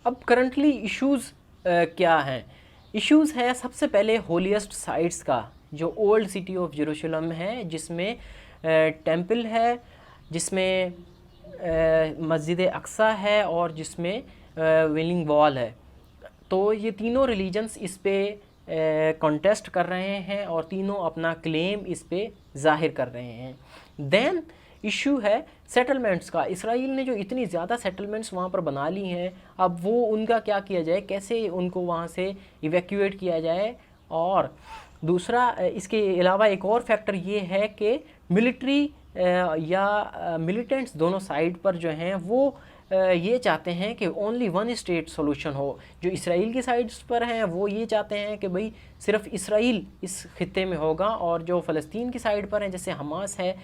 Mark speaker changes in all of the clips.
Speaker 1: अब currently issues क्या हैं? इश्यूज़ है सबसे पहले होलीएस्ट साइट्स का, जो ओल्ड सिटी ऑफ जेरूशलम है, जिसमें टेंपल है, जिसमें मस्जिद अक्सा है और जिसमें वेलिंग वॉल है। तो ये तीनों रिलीजन्स इस पे कॉन्टेस्ट कर रहे हैं और तीनों अपना क्लेम इस पे ज़ाहिर कर रहे हैं। देन इशू है सेटलमेंट्स का। इसराइल ने जो इतनी ज़्यादा सेटलमेंट्स वहाँ पर बना ली हैं, अब वो उनका क्या किया जाए, कैसे उनको वहाँ से इवैक्यूएट किया जाए। और दूसरा इसके अलावा एक और फैक्टर ये है कि मिलिट्री या मिलिटेंट्स दोनों साइड पर जो हैं वो ये चाहते हैं कि ओनली वन स्टेट सॉल्यूशन हो। जो इसराइल की साइड्स पर हैं वो ये चाहते हैं कि भाई सिर्फ इसराइल इस खित्ते में होगा, और जो फ़लस्तीन की साइड पर हैं जैसे हमास है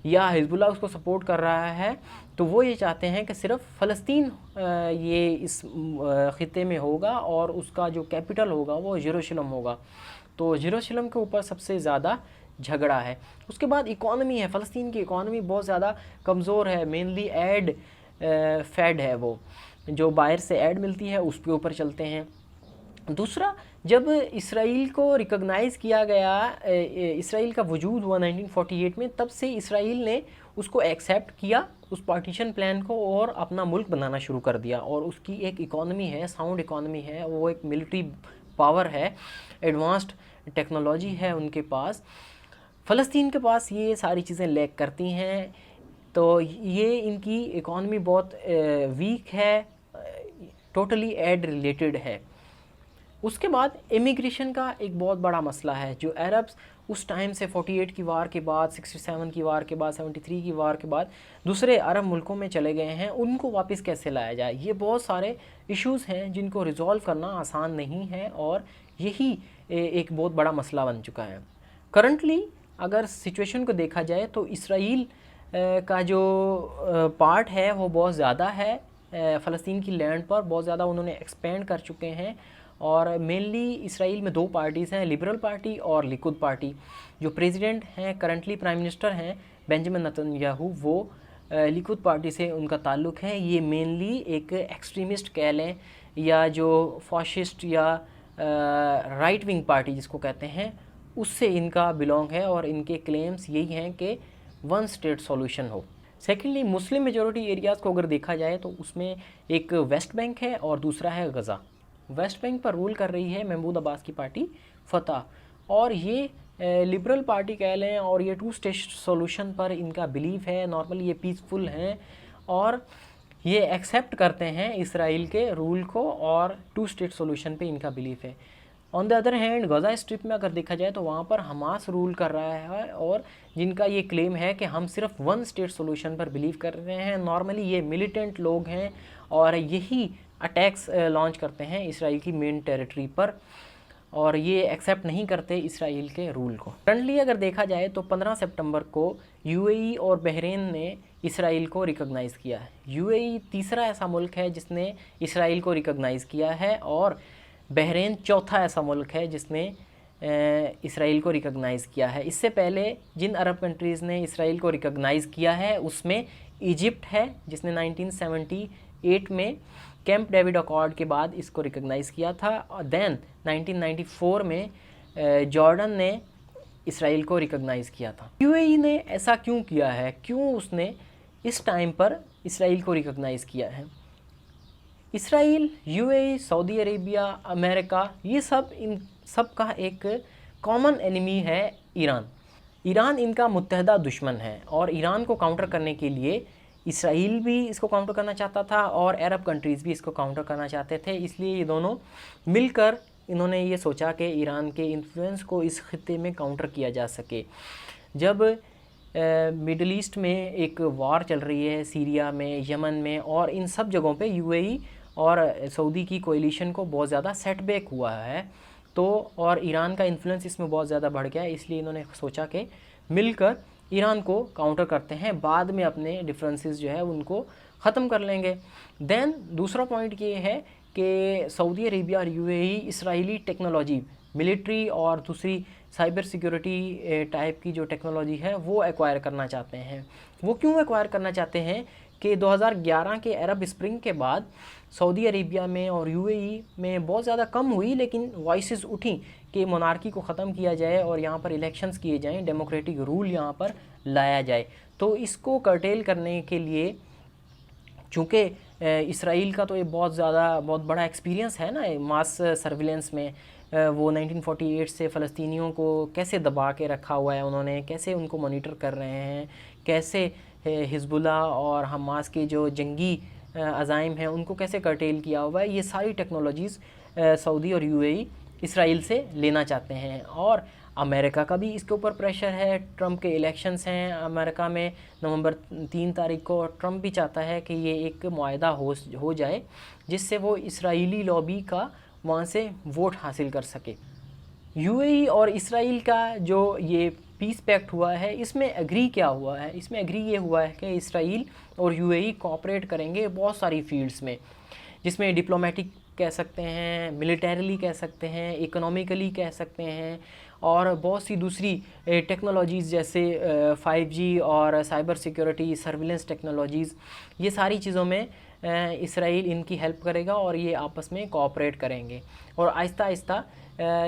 Speaker 1: या हिजबुल्ला उसको सपोर्ट कर रहा है, तो वो ये चाहते हैं कि सिर्फ फ़लस्तीन ये इस खित्ते में होगा और उसका जो कैपिटल होगा वो यरूशलेम होगा। तो यरूशलेम के ऊपर सबसे ज़्यादा झगड़ा है। उसके बाद इकॉनमी है, फ़लस्तीन की इकॉनमी बहुत ज़्यादा कमज़ोर है, मेनली एड फेड है, वो जो बाहर से ऐड मिलती है उसके ऊपर चलते हैं। दूसरा, जब इसराइल को रिकॉग्नाइज़ किया गया, इसराइल का वजूद हुआ 1948 में, तब से इसराइल ने उसको एक्सेप्ट किया, उस पार्टीशन प्लान को, और अपना मुल्क बनाना शुरू कर दिया। और उसकी एक इकॉनमी है, साउंड इकॉनमी है, वो एक मिलिट्री पावर है, एडवांस्ड टेक्नोलॉजी है उनके पास। फ़लस्तीन के पास ये सारी चीज़ें लैक करती हैं, तो ये इनकी इकॉनमी बहुत वीक है, टोटली एड रिलेटेड है। उसके बाद इमिग्रेशन का एक बहुत बड़ा मसला है। जो अरब्स उस टाइम से 48 की वार के बाद, 67 की वार के बाद, 73 की वार के बाद दूसरे अरब मुल्कों में चले गए हैं, उनको वापस कैसे लाया जाए, ये बहुत सारे इश्यूज़ हैं जिनको रिज़ॉल्व करना आसान नहीं है, और यही एक बहुत बड़ा मसला बन चुका है। करंटली अगर सिचुएशन को देखा जाए तो इसराइल का जो पार्ट है वो बहुत ज़्यादा है, फ़लस्तीन की लैंड पर बहुत ज़्यादा उन्होंने एक्सपेंड कर चुके हैं। और मेनली इसराइल में दो पार्टीज़ हैं, लिबरल पार्टी और लिकुद पार्टी। जो प्रेसिडेंट हैं, करंटली प्राइम मिनिस्टर हैं बेंजामिन नेतन्याहू, वो लिकुद पार्टी से उनका ताल्लुक़ है। ये मेनली एक एक्सट्रीमिस्ट कह लें, या जो फाशिस्ट या राइट विंग पार्टी जिसको कहते हैं, उससे इनका बिलोंग है, और इनके क्लेम्स यही हैं कि वन स्टेट सॉल्यूशन हो। सेकेंडली, मुस्लिम मेजॉरिटी एरियाज़ को अगर देखा जाए तो उसमें एक वेस्ट बैंक है और दूसरा है गज़ा। वेस्ट बैंक पर रूल कर रही है महमूद अब्बास की पार्टी फतह, और ये लिबरल पार्टी कह लें, और ये टू स्टेट सॉल्यूशन पर इनका बिलीव है। नॉर्मली ये पीसफुल हैं और ये एक्सेप्ट करते हैं इसराइल के रूल को, और टू स्टेट सॉल्यूशन पे इनका बिलीफ है। On the other hand, Gaza strip में अगर देखा जाए तो वहाँ पर हमास रूल कर रहा है, और जिनका ये क्लेम है कि हम सिर्फ वन स्टेट सॉल्यूशन पर बिलीव कर रहे हैं। नॉर्मली ये मिलिटेंट लोग हैं और यही अटैक्स लॉन्च करते हैं इसराइल की मेन टेरिटरी पर, और ये एक्सेप्ट नहीं करते इसराइल के रूल को। करंटली अगर देखा जाए तो 15 सितंबर को यूएई और बहरीन ने इसराइल को रिकॉग्नाइज़ किया है। यूएई तीसरा ऐसा मुल्क है जिसने इसराइल को रिकॉग्नाइज़ किया है, और बहरीन चौथा ऐसा मुल्क है जिसने इसराइल को रिकॉग्नाइज़ किया है। इससे पहले जिन अरब कंट्रीज़ ने इसराइल को रिकॉग्नाइज़ किया है उसमें इजिप्ट है, जिसने 1978 में कैंप डेविड अकॉर्ड के बाद इसको रिकॉग्नाइज़ किया था। और देन 1994 में जॉर्डन ने इसराइल को रिकॉग्नाइज़ किया था। यूएई ने ऐसा क्यों किया है, क्यों उसने इस टाइम पर इसराइल को रिकॉग्नाइज़ किया है? Israel, UAE, Saudi Arabia, America, ये सब इन सब का एक कॉमन एनिमी है ईरान। ईरान इनका मुत्तहदा दुश्मन है, और ईरान को काउंटर करने के लिए इसराइल भी इसको काउंटर करना चाहता था और अरब कंट्रीज़ भी इसको काउंटर करना चाहते थे। इसलिए ये दोनों मिलकर इन्होंने ये सोचा कि ईरान के इन्फ्लुएंस को इस खित्ते में काउंटर किया जा सके। जब मिडल ईस्ट में एक वार चल रही है, सीरिया में, यमन में, और इन सब जगहों पे यूएई और सऊदी की कोएलिशन को बहुत ज़्यादा सेटबैक हुआ है, तो और ईरान का इन्फ्लुएंस इसमें बहुत ज़्यादा बढ़ गया है। इसलिए इन्होंने सोचा कि मिलकर ईरान को काउंटर करते हैं, बाद में अपने डिफरेंसेस जो है उनको ख़त्म कर लेंगे। देन दूसरा पॉइंट ये है कि सऊदी अरेबिया और यूएई इसराइली टेक्नोलॉजी, मिलिट्री और दूसरी साइबर सिक्योरिटी टाइप की जो टेक्नोलॉजी है वो एक्वायर करना चाहते हैं। वो क्यों एक्वायर करना चाहते हैं? कि 2011 के अरब स्प्रिंग के बाद सऊदी अरेबिया में और यूएई में बहुत ज़्यादा कम हुई, लेकिन वॉइसेस उठी कि मोनार्की को ख़त्म किया जाए और यहाँ पर इलेक्शंस किए जाएं, डेमोक्रेटिक रूल यहाँ पर लाया जाए। तो इसको कर्टेल करने के लिए, चूँकि इसराइल का तो ये बहुत बड़ा एक्सपीरियंस है ना मास सर्विलेंस में, वो 1948 से फ़लस्तीनियों को कैसे दबा के रखा हुआ है उन्होंने, कैसे उनको मॉनिटर कर रहे हैं, कैसे हिजबुल्लाह और हमास के जो जंगी अज़ाइम हैं उनको कैसे कर्टेल किया हुआ है। ये सारी टेक्नोलॉजीज़ सऊदी और यूएई इसराइल से लेना चाहते हैं। और अमेरिका का भी इसके ऊपर प्रेशर है। ट्रंप के इलेक्शंस हैं अमेरिका में नवंबर 3 तारीख को। ट्रंप भी चाहता है कि ये एक मुआहदा हो जाए जिससे वो इसराइली लॉबी का वहाँ से वोट हासिल कर सके। यूएई और इसराइल का जो ये पीस पैक्ट हुआ है, इसमें एग्री क्या हुआ है? इसमें एग्री ये हुआ है कि इसराइल और यूएई कोऑपरेट करेंगे बहुत सारी फील्ड्स में, जिसमें डिप्लोमेटिक कह सकते हैं, मिलिटरीली कह सकते हैं, इकोनॉमिकली कह सकते हैं, और बहुत सी दूसरी टेक्नोलॉजीज़ जैसे 5G और साइबर सिक्योरिटी, सर्विलेंस टेक्नोलॉजीज़, ये सारी चीज़ों में इसराइल इनकी हेल्प करेगा और ये आपस में कोऑपरेट करेंगे। और आहिस्ता आहिस्ता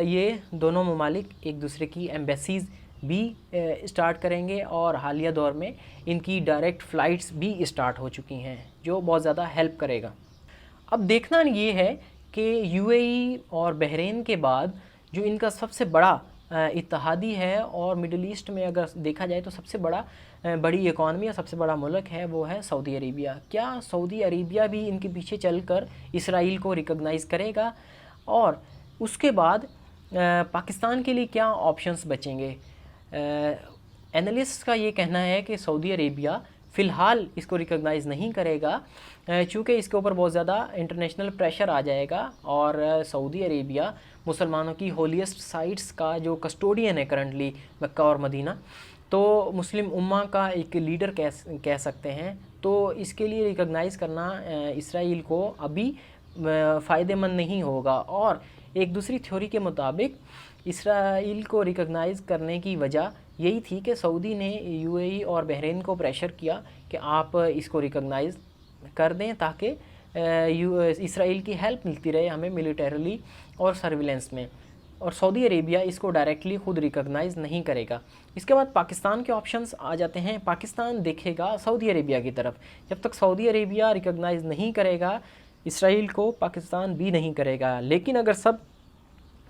Speaker 1: ये दोनों ममालिक एक दूसरे की एम्बेसीज़ भी स्टार्ट करेंगे और हालिया दौर में इनकी डायरेक्ट फ़्लाइट्स भी स्टार्ट हो चुकी हैं, जो बहुत ज़्यादा हेल्प करेगा। अब देखना ये है कि यूएई और बहरीन के बाद जो इनका सबसे बड़ा इत्तेहादी है, और मिडल ईस्ट में अगर देखा जाए तो सबसे बड़ी इकॉनमी और सबसे बड़ा मुल्क है, वो है सऊदी अरेबिया। क्या सऊदी अरेबिया भी इनके पीछे चलकर इसराइल को रिकॉग्नाइज़ करेगा? और उसके बाद पाकिस्तान के लिए क्या ऑप्शंस बचेंगे? एनालिस्ट का ये कहना है कि सऊदी अरेबिया फ़िलहाल इसको रिकॉग्नाइज़ नहीं करेगा, चूँकि इसके ऊपर बहुत ज़्यादा इंटरनेशनल प्रेशर आ जाएगा। और सऊदी अरेबिया मुसलमानों की होलीस्ट साइट्स का जो कस्टोडियन है करंटली, मक्का और मदीना, तो मुस्लिम उम्मा का एक लीडर कह सकते हैं। तो इसके लिए रिकॉग्नाइज़ करना इसराइल को अभी फ़ायदेमंद नहीं होगा। और एक दूसरी थ्योरी के मुताबिक इसराइल को रिकॉग्नाइज़ करने की वजह यही थी कि सऊदी ने यूएई और बहरीन को प्रेशर किया कि आप इसको रिकॉग्नाइज़ कर दें ताकि इसराइल की हेल्प मिलती रहे हमें मिलिटरीली और सर्विलेंस में। और सऊदी अरेबिया इसको डायरेक्टली ख़ुद रिकॉग्नाइज़ नहीं करेगा। इसके बाद पाकिस्तान के ऑप्शंस आ जाते हैं। पाकिस्तान देखेगा सऊदी अरेबिया की तरफ। जब तक सऊदी अरेबिया रिकॉग्नाइज़ नहीं करेगा इसराइल को, पाकिस्तान भी नहीं करेगा। लेकिन अगर सब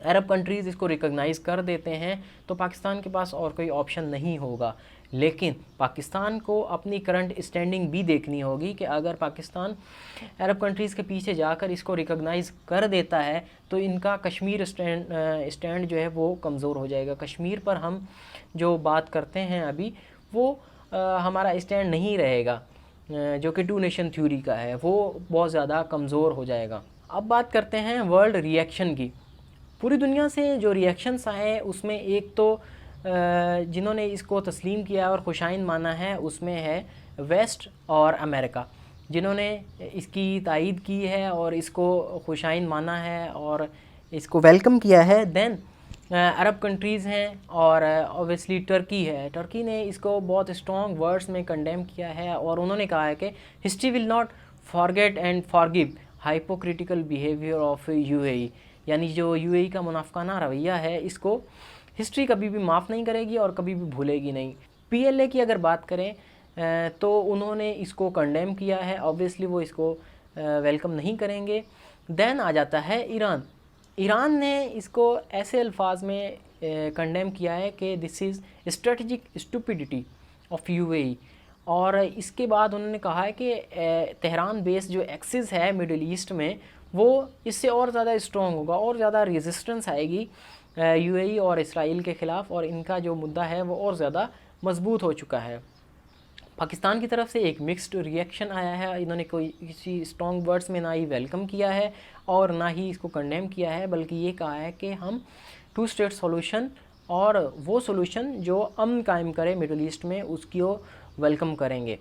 Speaker 1: अरब कंट्रीज़ इसको रिकॉग्नाइज़ कर देते हैं तो पाकिस्तान के पास और कोई ऑप्शन नहीं होगा। लेकिन पाकिस्तान को अपनी करंट स्टैंडिंग भी देखनी होगी कि अगर पाकिस्तान अरब कंट्रीज़ के पीछे जाकर इसको रिकॉग्नाइज़ कर देता है तो इनका कश्मीर स्टैंड जो है वो कमज़ोर हो जाएगा। कश्मीर पर हम जो बात करते हैं अभी, वो हमारा स्टैंड नहीं रहेगा, जो कि 2 नेशन थ्योरी का है, वो बहुत ज़्यादा कमज़ोर हो जाएगा। अब बात करते हैं वर्ल्ड रिएक्शन की। पूरी दुनिया से जो रिएक्शंस आए उसमें एक तो जिन्होंने इसको तस्लीम किया और खुशाइन माना है उसमें है वेस्ट और अमेरिका, जिन्होंने इसकी तायीद की है और इसको खुशाइन माना है और इसको वेलकम किया है। देन अरब कंट्रीज़ हैं और ऑब्वियसली टर्की है। टर्की ने इसको बहुत स्ट्रॉन्ग वर्ड्स में कंडेम किया है और उन्होंने कहा है कि history will not forget and forgive hypocritical behaviour of UAE, यानी जो यूएई का मुनाफिकाना रवैया है इसको हिस्ट्री कभी भी माफ़ नहीं करेगी और कभी भी भूलेगी नहीं। पीएलए की अगर बात करें तो उन्होंने इसको कंडेम किया है, ऑब्वियसली वो इसको वेलकम नहीं करेंगे। देन आ जाता है ईरान। ईरान ने इसको ऐसे अल्फाज में कंडेम किया है कि this is strategic stupidity of UAE. और इसके बाद उन्होंने कहा है कि तेहरान बेस्ड जो एक्सिस है मिडिल ईस्ट में, वो इससे और ज़्यादा स्ट्रॉन्ग होगा और ज़्यादा रेजिस्टेंस आएगी यूएई और इसराइल के ख़िलाफ़, और इनका जो मुद्दा है वो और ज़्यादा मजबूत हो चुका है। पाकिस्तान की तरफ से एक मिक्स्ड रिएक्शन आया है। इन्होंने कोई किसी स्ट्रॉन्ग वर्ड्स में ना ही वेलकम किया है और ना ही इसको कंडेम किया है, बल्कि ये कहा है कि हम 2 स्टेट सॉल्यूशन और वो सॉल्यूशन जो अमन कायम करे मिडिल ईस्ट में, उसकी वेलकम करेंगे।